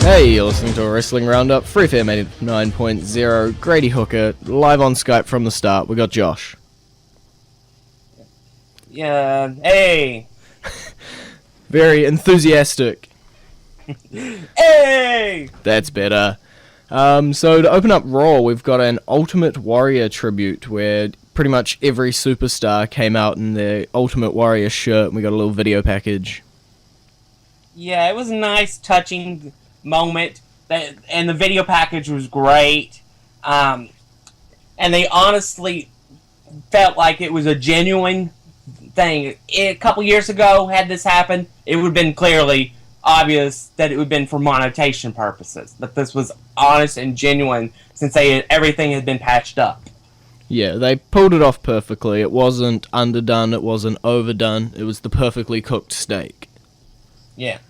Hey, you're listening to a Wrestling Roundup, FreeFM 89.0, Grady Hooker, live on Skype from the start. We got Josh. Yeah, hey! Very enthusiastic. Hey! That's better. So to open up Raw, we've got an Ultimate Warrior tribute where pretty much every superstar came out in their Ultimate Warrior shirt, and we got a little video package. Yeah, it was a nice, touching moment, and the video package was great. And they honestly felt like it was a genuine thing. A couple years ago, had this happened, it would have been clearly obvious that it would have been for monetization purposes. But this was honest and genuine since everything had been patched up. Yeah, they pulled it off perfectly. It wasn't underdone, it wasn't overdone. It was the perfectly cooked steak. Yeah.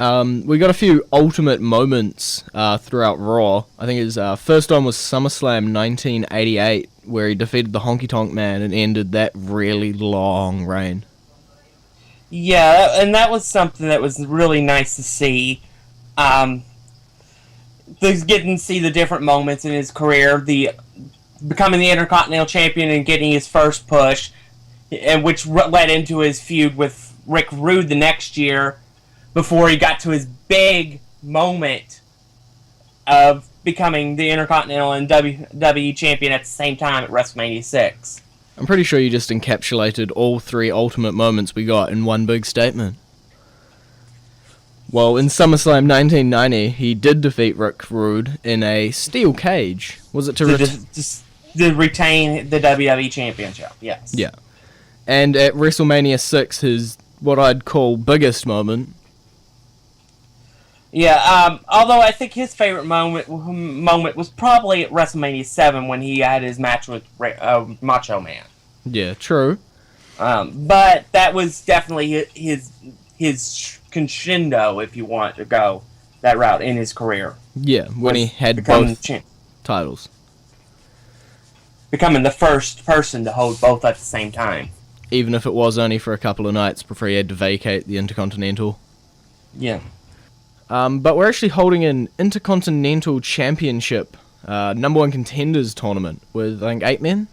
We got a few ultimate moments throughout Raw. I think his first one was SummerSlam 1988, where he defeated the Honky Tonk Man and ended that really long reign. Yeah, and that was something that was really nice to see. Getting to see the different moments in his career, the becoming the Intercontinental Champion and getting his first push, and which led into his feud with Rick Rude the next year, before he got to his big moment of becoming the Intercontinental and WWE Champion at the same time at WrestleMania 6. I'm pretty sure you just encapsulated all three ultimate moments we got in one big statement. Well, in SummerSlam 1990, he did defeat Rick Rude in a steel cage. Was it to retain the WWE Championship? Yes. Yeah. And at WrestleMania 6, his what I'd call biggest moment. Yeah, although I think his favorite moment was probably at WrestleMania 7 when he had his match with Macho Man. Yeah, true. But that was definitely his crescendo, if you want to go that route in his career. Yeah, when he had both titles. Becoming the first person to hold both at the same time. Even if it was only for a couple of nights before he had to vacate the Intercontinental. Yeah. But we're actually holding an Intercontinental Championship number one contenders tournament with, I think, 8 men?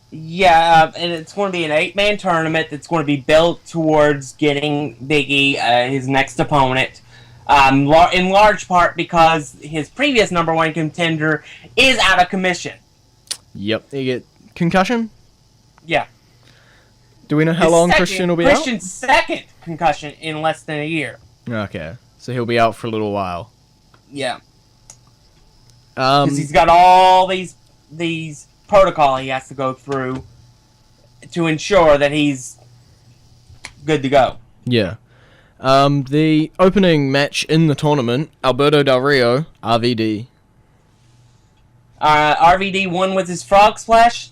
Yeah, and it's going to be an 8-man tournament that's going to be built towards getting Big E his next opponent. In large part because his previous number one contender is out of commission. Yep, they get concussion? Yeah. Do we know how long Christian will be out? Christian's second concussion in less than a year. Okay, so he'll be out for a little while. Yeah. Because he's got all these protocol he has to go through to ensure that he's good to go. Yeah. The opening match in the tournament, Alberto Del Rio, RVD. RVD won with his frog splash.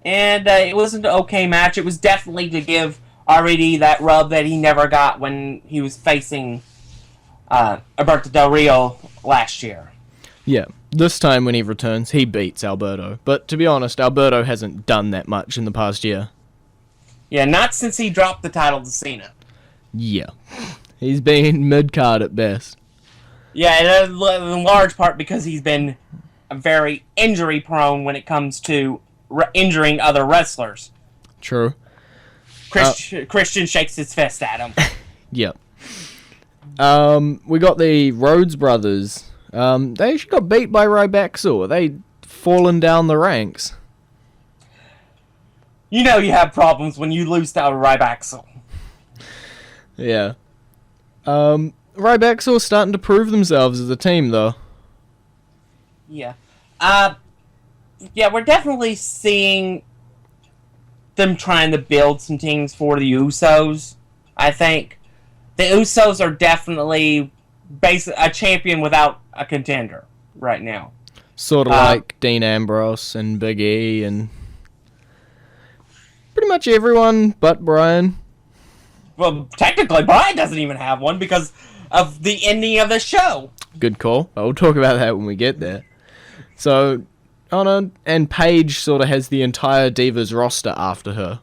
And it was an okay match. It was definitely to give RVD that rub that he never got when he was facing Alberto Del Rio last year. Yeah, this time when he returns, he beats Alberto. But to be honest, Alberto hasn't done that much in the past year. Yeah, not since he dropped the title to Cena. Yeah, he's been mid-card at best. Yeah, in large part because he's been very injury-prone when it comes to injuring other wrestlers. True. Christian shakes his fist at him. Yep. We got the Rhodes brothers. They actually got beat by Ryback. They fallen down the ranks. You know you have problems when you lose to Ryback. Yeah. Ryback starting to prove themselves as a team, though. Yeah. Yeah, we're definitely seeing them trying to build some things for the Usos, I think. The Usos are definitely a champion without a contender right now. Sort of like Dean Ambrose and Big E and pretty much everyone but Bryan. Well, technically, Bryan doesn't even have one because of the ending of the show. Good call. We'll talk about that when we get there. So, Anna and Paige sort of has the entire Divas roster after her.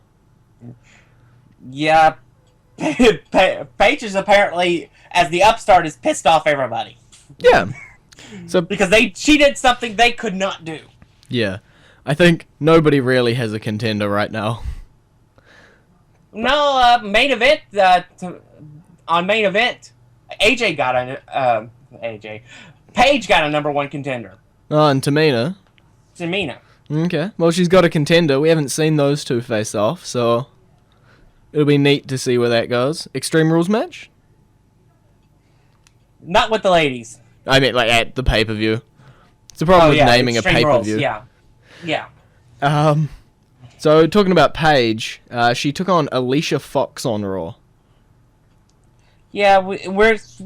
Yeah, Paige is apparently, as the upstart, is pissed off everybody. Yeah. So Because she did something they could not do. yeah, I think nobody really has a contender right now. No, main event, on main event, AJ got Paige got a number one contender. Oh, and Tamina. Tamina. Okay. Well, she's got a contender. We haven't seen those two face off, so it'll be neat to see where that goes. Extreme Rules match? Not with the ladies. I mean, like, at the pay-per-view. It's a problem with naming a Extreme Rules, pay-per-view. Yeah. So, talking about Paige, she took on Alicia Fox on Raw. Yeah, it's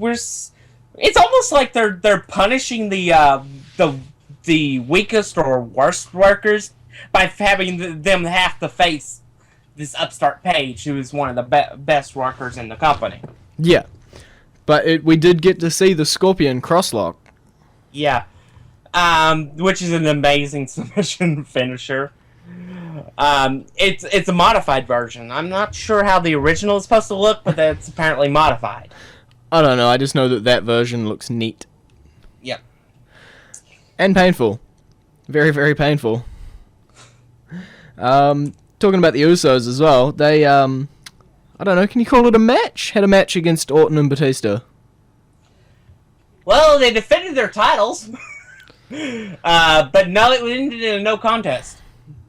almost like they're punishing the weakest or worst workers by having them have to face this upstart Paige, who is one of the best workers in the company. Yeah. But we did get to see the Scorpion crosslock. Yeah. Which is an amazing submission finisher. It's a modified version. I'm not sure how the original is supposed to look, but that's apparently modified. I don't know, I just know that version looks neat. Yep. And painful. Very, very painful. Talking about the Usos as well, they, I don't know, can you call it a match? Had a match against Orton and Batista. Well, they defended their titles. But no, it ended in a no contest.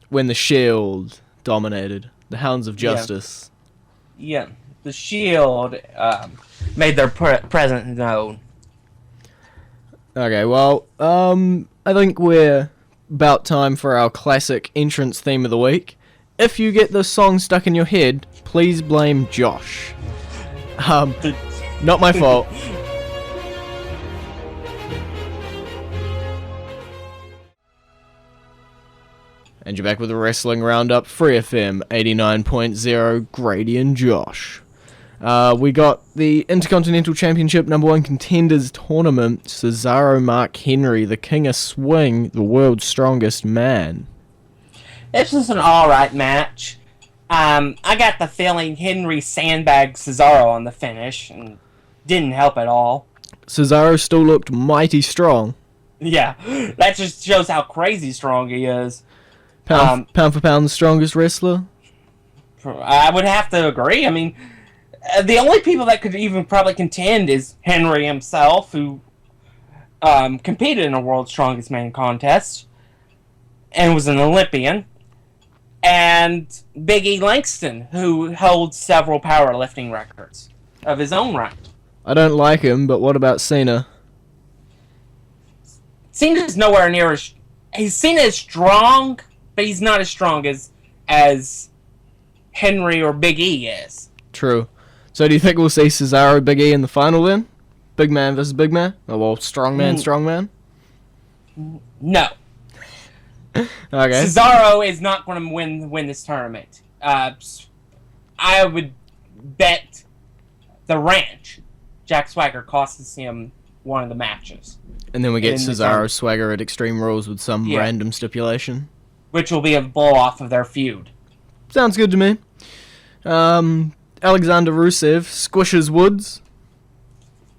When the Shield dominated. The Hounds of Justice. Yeah. The Shield made their presence known. Okay, well, I think we're about time for our classic entrance theme of the week. If you get this song stuck in your head, please blame Josh. Not my fault. And you're back with the Wrestling Roundup, FreeFM 89.0, Grady and Josh. We got the Intercontinental Championship #1 Contenders Tournament, Cesaro Mark Henry, the King of Swing, the world's strongest man. This was an alright match. I got the feeling Henry sandbagged Cesaro on the finish, and didn't help at all. Cesaro still looked mighty strong. Yeah, that just shows how crazy strong he is. Pound for pound, the strongest wrestler? I would have to agree. I mean, the only people that could even probably contend is Henry himself, who competed in a World's Strongest Man contest and was an Olympian, and Big E Langston, who holds several powerlifting records of his own right. I don't like him, but what about Cena? Cena's nowhere near as... Cena is strong, but he's not as strong as Henry or Big E is. True. So do you think we'll see Cesaro, Big E in the final then? Big man versus big man? Oh, well, strong man, strong man? No. Okay. Cesaro is not going to win this tournament. I would bet the ranch Jack Swagger costs him one of the matches. And then we get Cesaro Swagger at Extreme Rules with some random stipulation. Which will be a blow off of their feud. Sounds good to me. Alexander Rusev squishes Woods.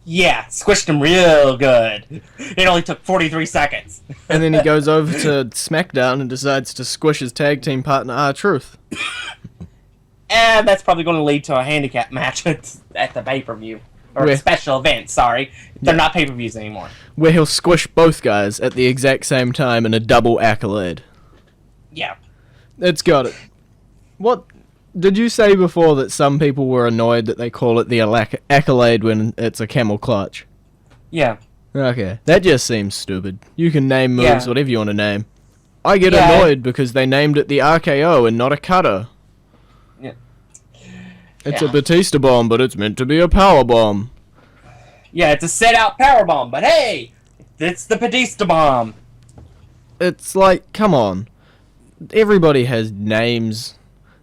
Yeah, squished him real good. It only took 43 seconds. And then he goes over to SmackDown and decides to squish his tag team partner, R-Truth. And that's probably going to lead to a handicap match at the pay-per-view. Or a special event, sorry. They're not pay-per-views anymore. Where he'll squish both guys at the exact same time in a double accolade. Yeah. It's got it. What did you say before that some people were annoyed that they call it the accolade when it's a camel clutch? Yeah. Okay, that just seems stupid. You can name moves whatever you want to name. I get annoyed because they named it the RKO and not a cutter. Yeah. It's a Batista bomb, but it's meant to be a power bomb. Yeah, it's a set-out power bomb, but hey, it's the Batista bomb. It's like, come on. Everybody has names.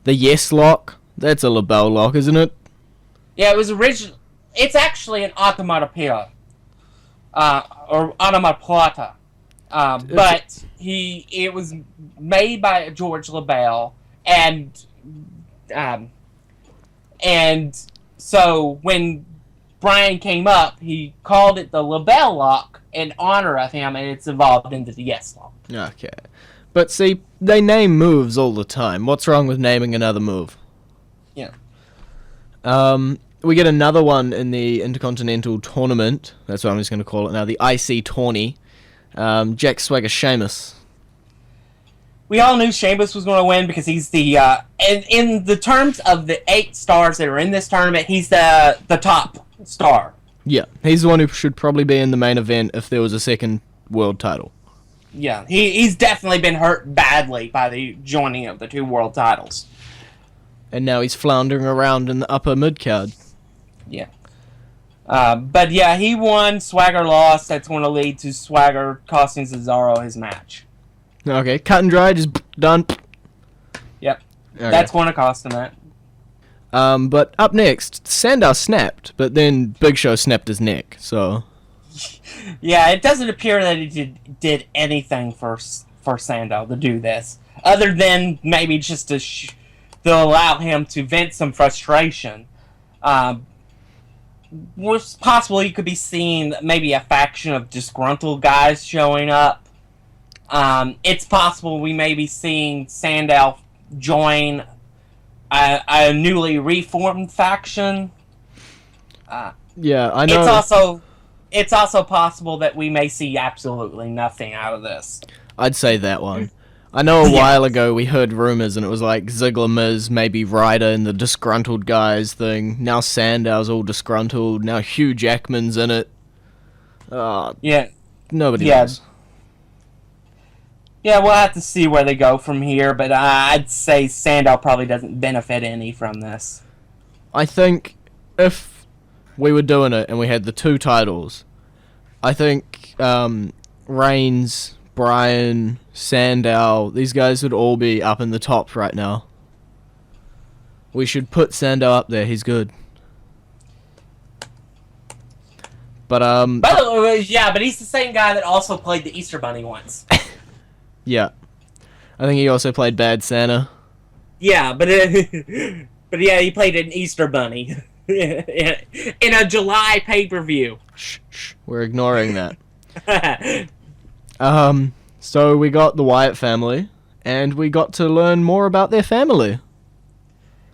The Yes Lock, that's a LaBelle lock, isn't it? Yeah, it was original. It's actually an automatopoeia. Or automatopoeia. But it was made by George LaBelle, and So when Brian came up, he called it the LaBelle lock in honor of him, and it's evolved into the Yes lock. Okay. But see, they name moves all the time. What's wrong with naming another move? Yeah. We get another one in the Intercontinental Tournament. That's what I'm just going to call it now. The IC Tourney. Jack Swagger Sheamus. We all knew Sheamus was going to win because he's the in the terms of the 8 stars that are in this tournament, he's the top star. Yeah, he's the one who should probably be in the main event if there was a second world title. Yeah, he's definitely been hurt badly by the joining of the 2 world titles. And now he's floundering around in the upper mid-card. Yeah. But yeah, he won, Swagger lost. That's going to lead to Swagger costing Cesaro his match. Okay, cut and dry, just done. Yep. Okay. That's going to cost him that. But up next, Sandow snapped, but then Big Show snapped his neck, so... Yeah, it doesn't appear that he did anything for Sandow to do this, other than maybe just to allow him to vent some frustration. Was possible you could be seeing maybe a faction of disgruntled guys showing up. It's possible we may be seeing Sandow join a newly reformed faction. Yeah, I know. It's also possible that we may see absolutely nothing out of this. I'd say that one. I know a while ago we heard rumors and it was like Ziggler, Miz, maybe Ryder and the disgruntled guys thing. Now Sandow's all disgruntled. Now Hugh Jackman's in it. Yeah. Nobody knows. Yeah, we'll have to see where they go from here, but I'd say Sandow probably doesn't benefit any from this. I think if we were doing it and we had the 2 titles, I think Reigns, Bryan, Sandow, these guys would all be up in the top right now. We should put Sandow up there, he's good. But By the way, yeah, but he's the same guy that also played the Easter Bunny once. Yeah. I think he also played Bad Santa. Yeah, but yeah, he played an Easter Bunny in a July pay-per-view. Shh, we're ignoring that. So we got the Wyatt family, and we got to learn more about their family.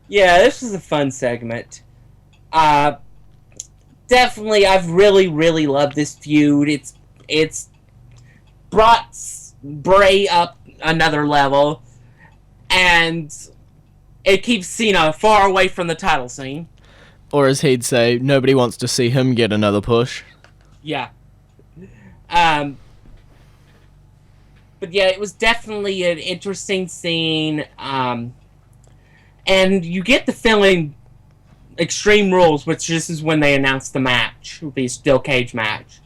Yeah, this was a fun segment. Definitely, I've really loved this feud. It's brought Bray up another level, and it keeps Cena far away from the title scene. Or as he'd say, nobody wants to see him get another push. Yeah. But yeah, it was definitely an interesting scene. And you get the feeling Extreme Rules, which this is when they announced the match, will be a steel cage match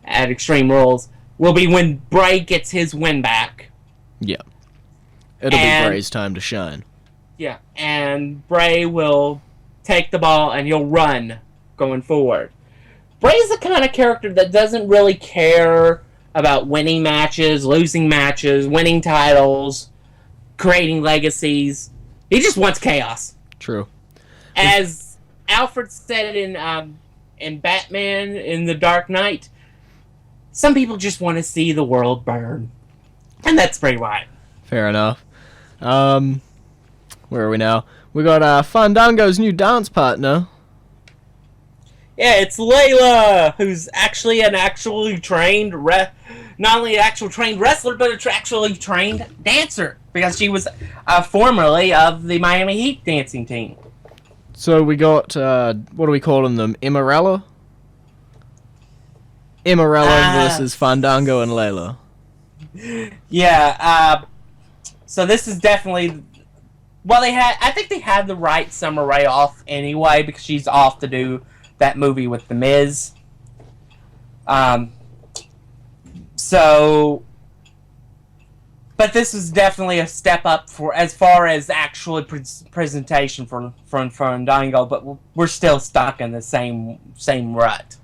at Extreme Rules, will be when Bray gets his win back. Yeah. It'll be Bray's time to shine. Yeah, and Bray will take the ball and he'll run going forward. Bray's the kind of character that doesn't really care about winning matches, losing matches, winning titles, creating legacies. He just wants chaos. True. As Alfred said in Batman in The Dark Knight, some people just want to see the world burn. And that's Bray Wyatt. Fair enough. Where are we now? We got Fandango's new dance partner. Yeah, it's Layla, who's actually an actually trained, not only an actual trained wrestler, but an actually trained dancer. Because she was formerly of the Miami Heat dancing team. So we got, what are we calling them? Emerella? Emerella versus Fandango and Layla. Yeah, so this is definitely... Well, I think they had the right Summer Rae off anyway, because she's off to do that movie with The Miz. But this is definitely a step up for as far as actual presentation for Fandango, but we're still stuck in the same rut.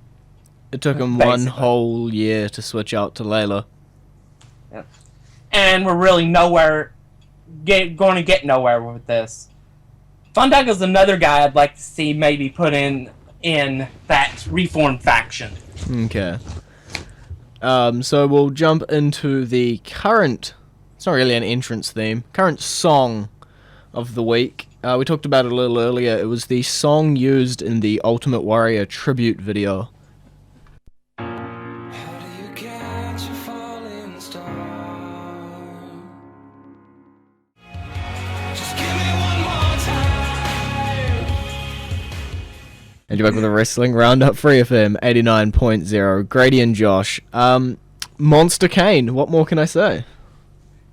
It took him one whole year to switch out to Layla. Yeah. And we're really going to get nowhere with this. Fandango's another guy I'd like to see maybe put in that reformed faction. Okay. So we'll jump into the current, it's not really an entrance theme, current song of the week. We talked about it a little earlier. It was the song used in the Ultimate Warrior tribute video. How do you catch a falling star? Just give me one more time. And you're back with the Wrestling Roundup, FreeFM 89.0. Grady and Josh. Monster Kane, what more can I say?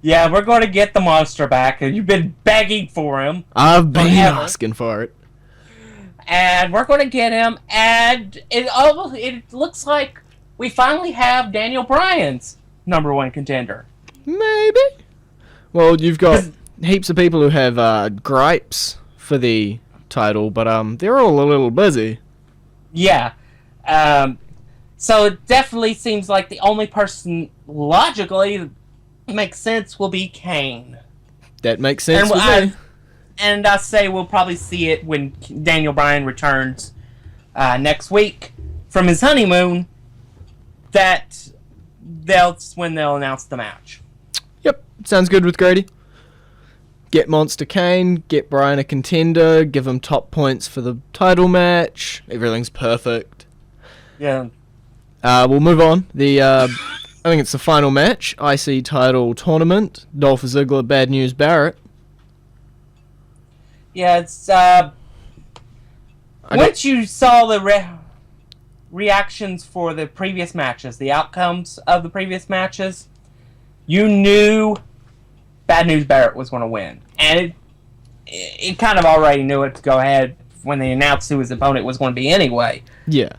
Yeah, we're going to get the monster back. You've been begging for him. I've been Forever. asking for it. And we're going to get him. And it looks like we finally have Daniel Bryan's #1 contender. Maybe. Well, you've got heaps of people who have gripes for the title, but they're all a little busy. Yeah. So it definitely seems like the only person logically that makes sense will be Kane. That makes sense And with me. And I say we'll probably see it when Daniel Bryan returns next week from his honeymoon. That's when they'll announce the match. Yep, sounds good with Grady. Get Monster Kane, get Bryan a contender, give him top points for the title match. Everything's perfect. Yeah. We'll move on. I think it's the final match. IC title tournament. Dolph Ziggler, Bad News Barrett. Yeah, it's once you saw the reactions for the previous matches, the outcomes of the previous matches, you knew Bad News Barrett was going to win. And it kind of already knew it to go ahead when they announced who his opponent was going to be anyway. Yeah.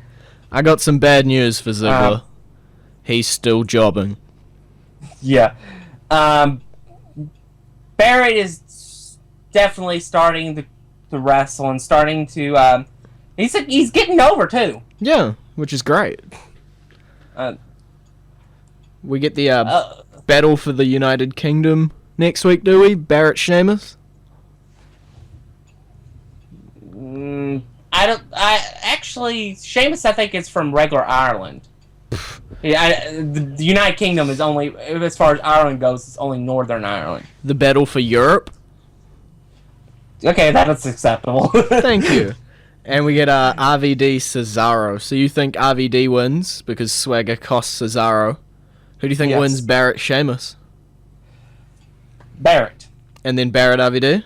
I got some bad news for Ziggler. He's still jobbing. Yeah. Barrett is definitely starting to wrestle and starting to... he's getting over, too. Yeah, which is great. We get the battle for the United Kingdom next week, do we? Barrett Sheamus? Sheamus, I think, is from regular Ireland. Yeah, the United Kingdom is only, as far as Ireland goes, it's only Northern Ireland. The battle for Europe? Okay, that's acceptable. Thank you. And we get RVD Cesaro. So you think RVD wins because Swagger costs Cesaro. Who do you think Yes. wins Barrett Sheamus? Barrett. And then Barrett RVD?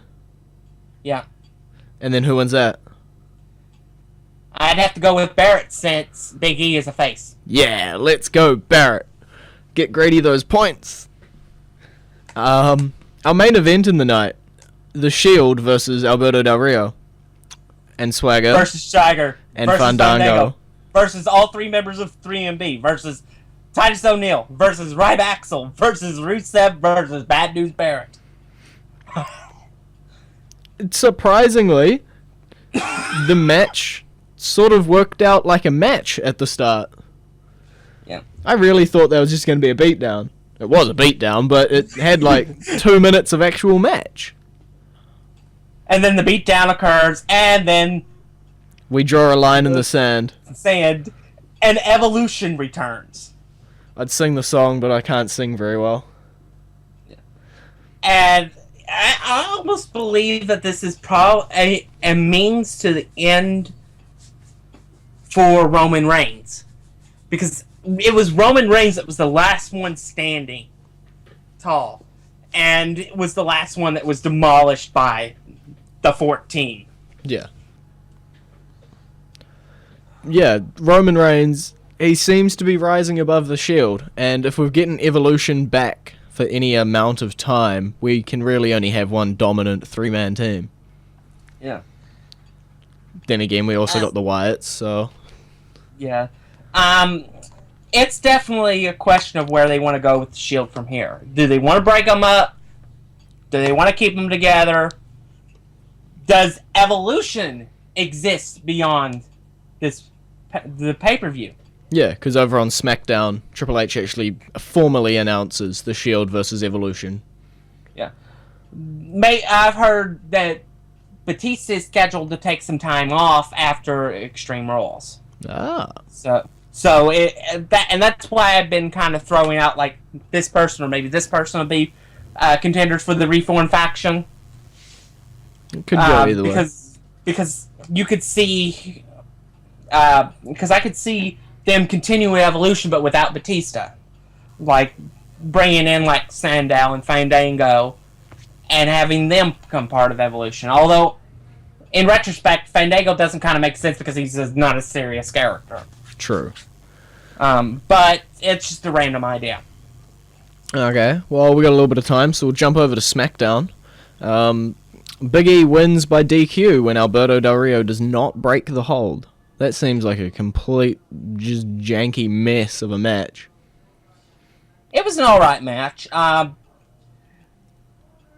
Yeah. And then who wins that? I'd have to go with Barrett since Big E is a face. Yeah, let's go, Barrett. Get Grady those points. Our main event in the night. The Shield versus Alberto Del Rio. And Swagger. Versus Swagger. And versus Fandango. Versus all three members of 3MB. Versus Titus O'Neil. Versus Ryback versus Rusev. Versus Bad News Barrett. Surprisingly, the match sort of worked out like a match at the start. Yeah. I really thought that was just going to be a beatdown. It was a beatdown, but it had like 2 minutes of actual match. And then the beatdown occurs, and then We draw a line in the sand. and Evolution returns. I'd sing the song, but I can't sing very well. And I almost believe that this is probably a means to the end for Roman Reigns. Because it was Roman Reigns that was the last one standing tall. And it was the last one that was demolished by the 14. Yeah. Yeah, Roman Reigns, he seems to be rising above the Shield, and if we're getting Evolution back for any amount of time, we can really only have one dominant three-man team. Yeah. Then again, we also got the Wyatts, so... Yeah. It's definitely a question of where they want to go with the Shield from here. Do they want to break them up? Do they want to keep them together? Does Evolution exist beyond the pay-per-view? Yeah, because over on SmackDown, Triple H actually formally announces the Shield versus Evolution. Yeah. I've heard that Batista is scheduled to take some time off after Extreme Rules. Ah. That's why I've been kind of throwing out like this person or maybe this person will be contenders for the Reform faction. It could go either way. Because you could see, because I could see them continuing Evolution but without Batista, like bringing in like Sandow and Fandango, and having them become part of Evolution. Although, in retrospect, Fandango doesn't kind of make sense because he's not a serious character. True. But it's just a random idea. Okay, well, we got a little bit of time, so we'll jump over to SmackDown. Big E wins by DQ when Alberto Del Rio does not break the hold. That seems like a complete, just janky mess of a match. It was an alright match.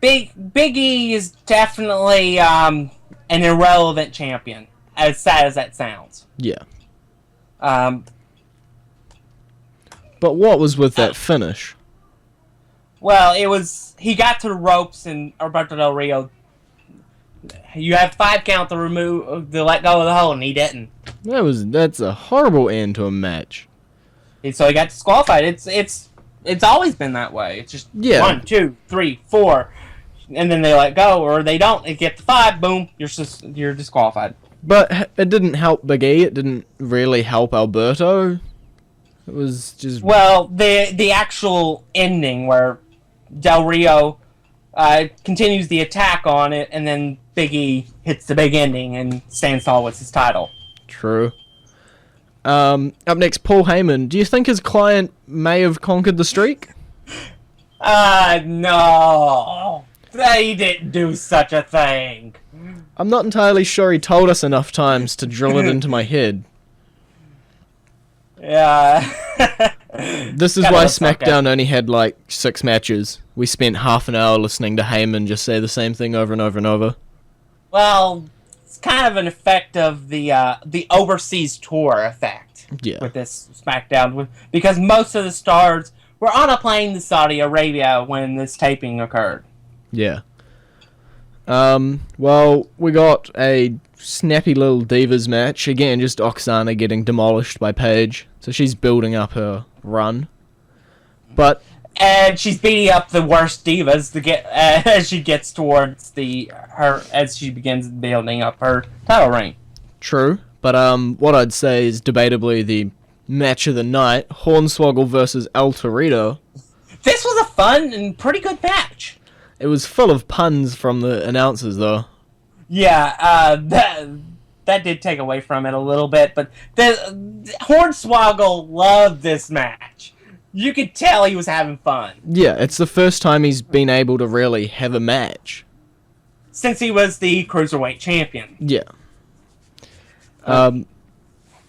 Big E is definitely an irrelevant champion, as sad as that sounds. Yeah. But what was with that finish? Well, it was... He got to the ropes and Alberto Del Rio... You have 5 count to let go of the hold, and he didn't. That's a horrible end to a match. And so he got disqualified. It's always been that way. It's just 1, 2, 3, 4, and then they let go, or they don't. They get to 5, boom, you're disqualified. But it didn't help Big E. It didn't really help Alberto. It was just... Well, the actual ending where Del Rio continues the attack on it, and then Big E hits the big ending and stands tall with his title. True. Up next, Paul Heyman. Do you think his client may have conquered the streak? No. They didn't do such a thing. I'm not entirely sure he told us enough times to drill it into my head. Yeah. This is why SmackDown only had like 6 matches. We spent half an hour listening to Heyman just say the same thing over and over and over. Well, it's kind of an effect of the overseas tour effect. Yeah. With this SmackDown, because most of the stars were on a plane to Saudi Arabia when this taping occurred. Yeah. Well, we got a snappy little Divas match. Again, just Oksana getting demolished by Paige. So she's building up her run. And she's beating up the worst divas to get as she gets towards as she begins building up her title reign. True, but what I'd say is debatably the match of the night: Hornswoggle versus El Torito. This was a fun and pretty good match. It was full of puns from the announcers, though. Yeah, that did take away from it a little bit, but Hornswoggle loved this match. You could tell he was having fun. Yeah, it's the first time he's been able to really have a match since he was the Cruiserweight champion. Yeah. I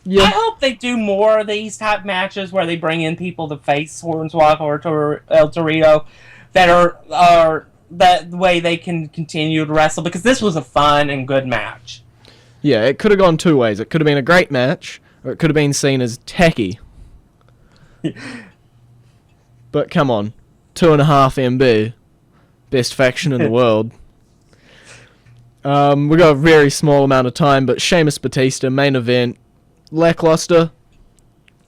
hope they do more of these type matches where they bring in people to face Hornswoggle or El Torito that are that way they can continue to wrestle, because this was a fun and good match. Yeah, it could have gone 2 ways. It could have been a great match, or it could have been seen as tacky. But come on, 2.5 MB, best faction in the world. We got a very small amount of time, but Sheamus Batista, main event, lackluster.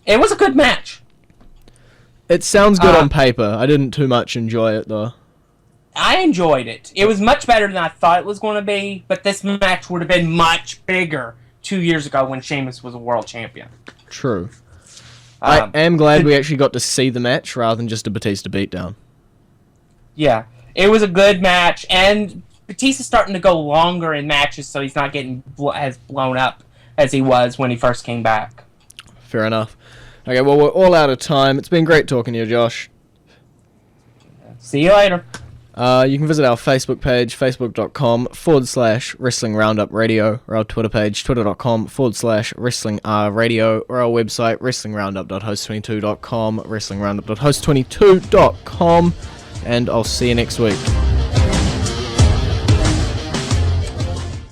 It was a good match. It sounds good on paper. I didn't too much enjoy it, though. I enjoyed it. It was much better than I thought it was going to be, but this match would have been much bigger 2 years ago when Sheamus was a world champion. True. I am glad we actually got to see the match rather than just a Batista beatdown. Yeah, it was a good match, and Batista's starting to go longer in matches, so he's not getting as blown up as he was when he first came back. Fair enough. Okay, well, we're all out of time. It's been great talking to you, Josh. See you later. You can visit our Facebook page, facebook.com/Wrestling Roundup Radio, or our Twitter page, twitter.com/Wrestling Radio, or our website, wrestlingroundup.host22.com, wrestlingroundup.host22.com, and I'll see you next week.